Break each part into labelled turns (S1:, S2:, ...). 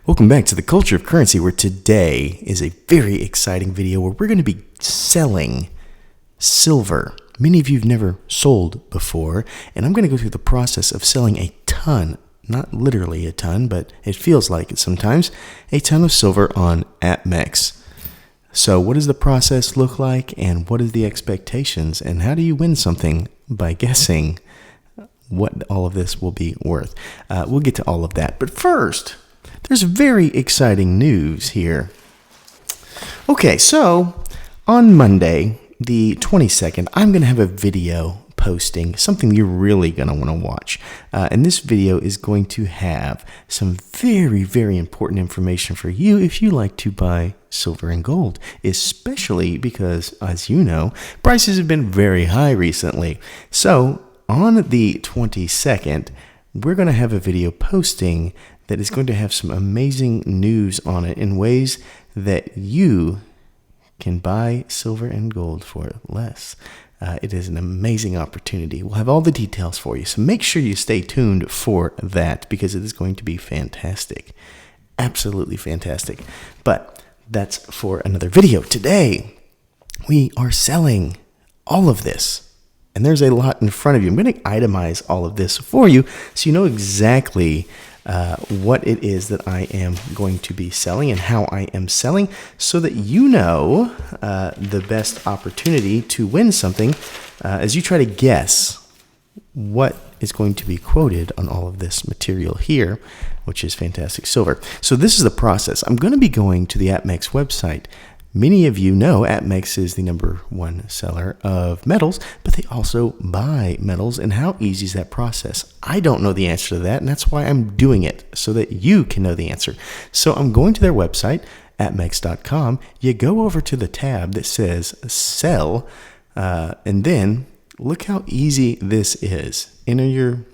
S1: Welcome back to the Culture of Currency, where today is a very exciting video where we're going to be selling silver. Many of you have never sold before, and I'm going to go through the process of selling a ton, not literally a ton, but it feels like it sometimes, a ton of silver on Apmex. So what does the process look like, and what are the expectations, and how do you win something by guessing what all of this will be worth? We'll get to all of that, but first, there's very exciting news here. Okay, so on Monday, the 22nd, I'm going to have a video posting, something you're really going to want to watch. And this video is going to have some very, very important information for you if you like to buy silver and gold, especially because, as you know, prices have been very high recently. So on the 22nd, we're going to have a video posting that is going to have some amazing news on it in ways that you can buy silver and gold for less. It is an amazing opportunity. We'll have all the details for you, so make sure you stay tuned for that because it is going to be fantastic. Absolutely fantastic. But that's for another video. Today, we are selling all of this. And there's a lot in front of you. I'm going to itemize all of this for you so you know exactly what it is that I am going to be selling and how I am selling so that you know the best opportunity to win something as you try to guess what is going to be quoted on all of this material here, which is fantastic silver. So this is the process. I'm going to be going to the Apmex website. Many of you know Apmex is the #1 seller of metals, but they also buy metals. And how easy is that process? I don't know the answer to that, and that's why I'm doing it, so that you can know the answer. So I'm going to their website, Apmex.com. You go over to the tab that says Sell, and then look how easy this is. Enter your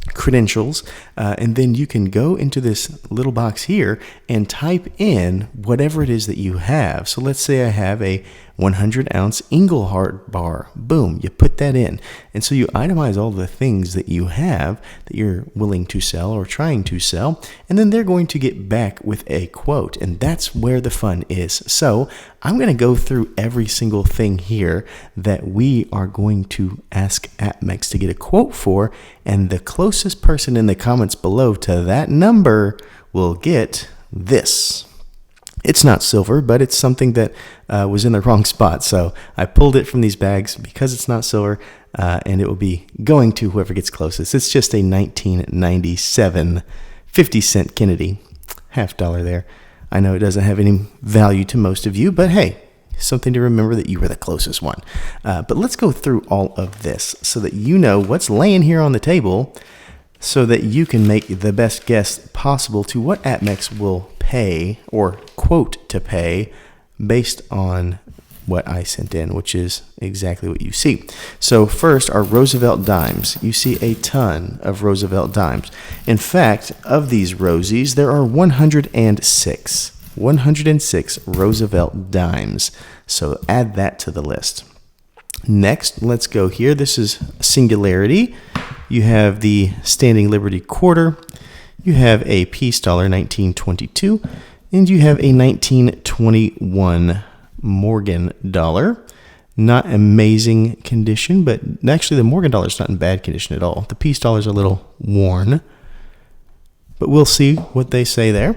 S1: credentials, and then you can go into this little box here and type in whatever it is that you have. So let's say I have a 100-ounce Engelhart bar. Boom, you put that in. And so you itemize all the things that you have that you're willing to sell or trying to sell, and then they're going to get back with a quote, and that's where the fun is. So I'm going to go through every single thing here that we are going to ask Apmex to get a quote for, and the closest person in the comments below to that number will get this. It's not silver, but it's something that was in the wrong spot. So I pulled it from these bags because it's not silver, and it will be going to whoever gets closest. It's just a 1997 50-cent Kennedy, $50 there. I know it doesn't have any value to most of you, but hey, something to remember that you were the closest one. But let's go through all of this so that you know what's laying here on the table so that you can make the best guess possible to what Apmex will pay or quote to pay based on what I sent in, which is exactly what you see. So first are Roosevelt dimes. You see a ton of Roosevelt dimes. In fact, of these Rosies, there are 106 Roosevelt dimes. So add that to the list. Next, let's go here. This is Singularity. You have the Standing Liberty Quarter. You have a Peace Dollar 1922. And you have a 1921 Morgan Dollar. Not amazing condition, but actually the Morgan Dollar is not in bad condition at all. The Peace Dollar is a little worn, but we'll see what they say there.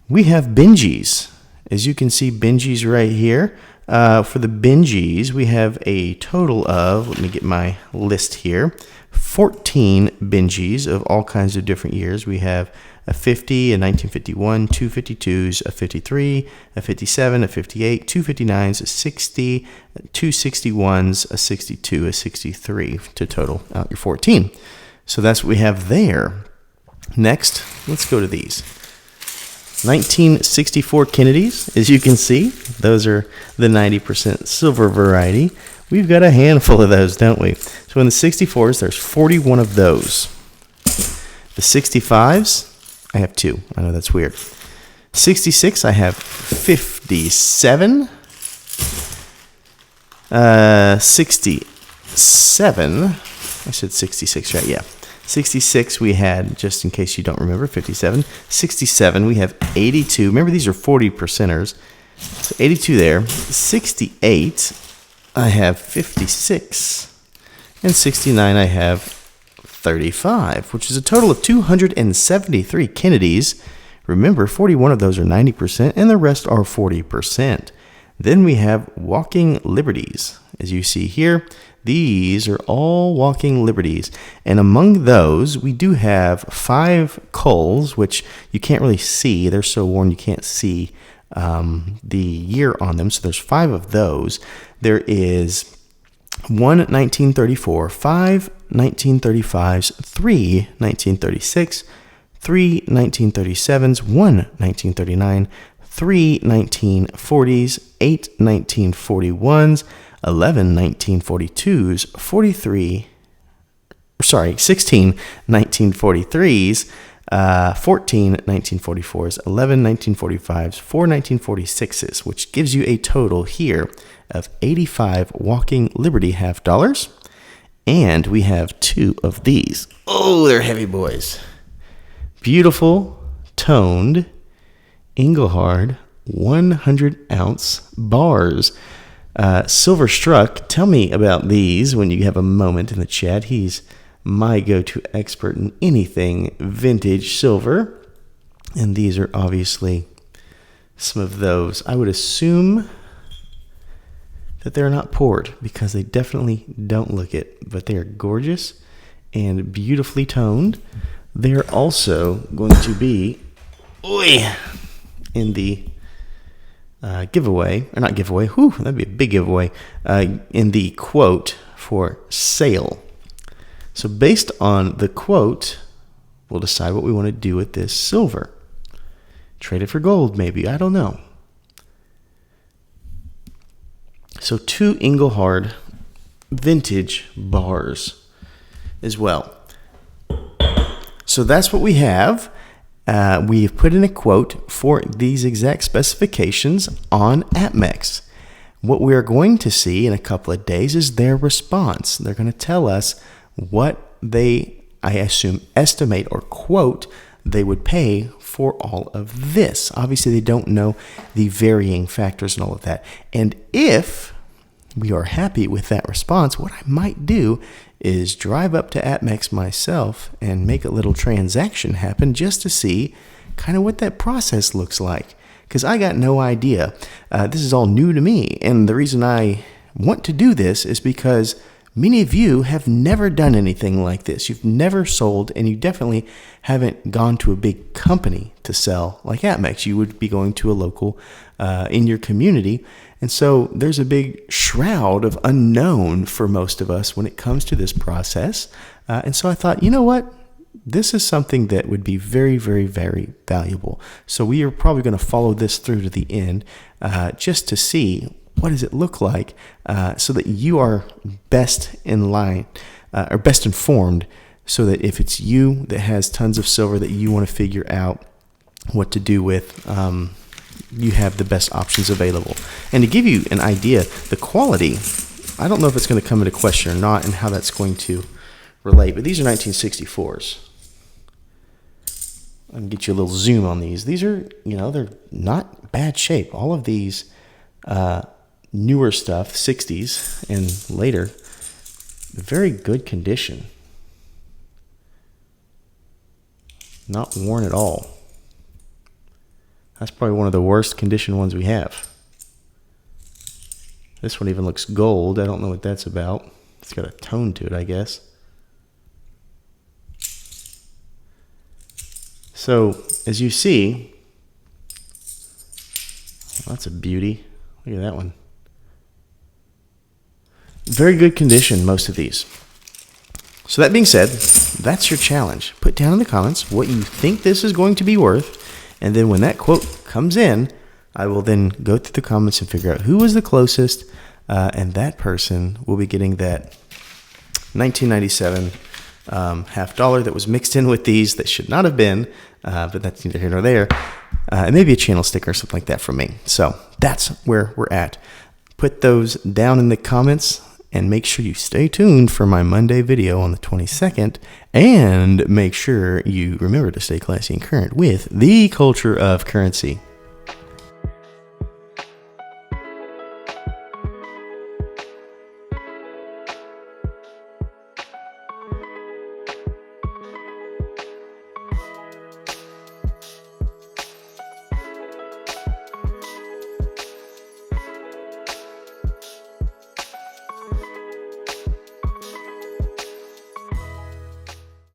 S1: We have Benjis. As you can see, Benjis right here. For the Benjis, we have a total of, let me get my list here, 14 Benjis of all kinds of different years. We have a 50, a 1951, two 52s, a 53, a 57, a 58, two 59s, a 60, two 61s, a 62, a 63 to total out your 14. So that's what we have there. Next, let's go to these. 1964 Kennedys, as you can see, those are the 90% silver variety. We've got a handful of those, don't we? So in the 64s, there's 41 of those. The 65s, I have 2. I know that's weird. 66, I have 57. 67, I said 66, right? Yeah. 66 we had, just in case you don't remember, 57. 67 we have 82. Remember, these are 40 percenters. So 82 there. 68 I have 56. And 69 I have 35, which is a total of 273 Kennedys. Remember, 41 of those are 90% and the rest are 40%. Then we have walking liberties. As you see here, these are all walking liberties. And among those, we do have 5 culls, which you can't really see. They're so worn you can't see the year on them. So there's 5 of those. There is 1 1934, 5 1935s, 3 1936, 3 1937s, 1 1939, 3 1940s, 8 1941s, 11 1942s, 16 1943s, 14 1944s, 11 1945s, 4 1946s, which gives you a total here of 85 walking liberty half dollars. And we have 2 of these. Oh, they're heavy boys. Beautiful, toned, Engelhard 100-ounce bars. Silver Struck, tell me about these when you have a moment in the chat. He's my go-to expert in anything vintage silver. And these are obviously some of those. I would assume that they're not poured because they definitely don't look it, but they are gorgeous and beautifully toned. They're also going to be in the giveaway, or not giveaway, that'd be a big giveaway, in the quote for sale. So based on the quote, we'll decide what we want to do with this silver. Trade it for gold, maybe, I don't know. So 2 Engelhard vintage bars as well. So that's what we have. We've put in a quote for these exact specifications on Apmex. What we are going to see in a couple of days is their response. They're going to tell us what they, I assume, estimate or quote they would pay for all of this. Obviously, they don't know the varying factors and all of that. And if we are happy with that response, what I might do is drive up to Apmex myself and make a little transaction happen just to see kind of what that process looks like. Because I got no idea. This is all new to me. And the reason I want to do this is because many of you have never done anything like this. You've never sold, and you definitely haven't gone to a big company to sell like Apmex. You would be going to a local in your community. And so there's a big shroud of unknown for most of us when it comes to this process. And so I thought, you know what? This is something that would be very, very, very valuable. So we are probably going to follow this through to the end just to see what does it look like so that you are best in line or best informed, so that if it's you that has tons of silver that you want to figure out what to do with, you have the best options available. And to give you an idea, the quality, I don't know if it's going to come into question or not and how that's going to relate, but these are 1964s. I can get you a little zoom on these. These are, they're not bad shape. All of these newer stuff, 60s and later, very good condition. Not worn at all. That's probably one of the worst condition ones we have. This one even looks gold. I don't know what that's about. It's got a tone to it, I guess. So, as you see, that's a beauty. Look at that one. Very good condition, most of these. So that being said, that's your challenge. Put down in the comments what you think this is going to be worth, and then when that quote comes in, I will then go through the comments and figure out who was the closest, and that person will be getting that 1997 half dollar that was mixed in with these that should not have been, but that's neither here nor there, and maybe a channel sticker or something like that from me. So that's where we're at. Put those down in the comments, And make sure you stay tuned for my Monday video on the 22nd. And make sure you remember to stay classy and current with the culture of currency.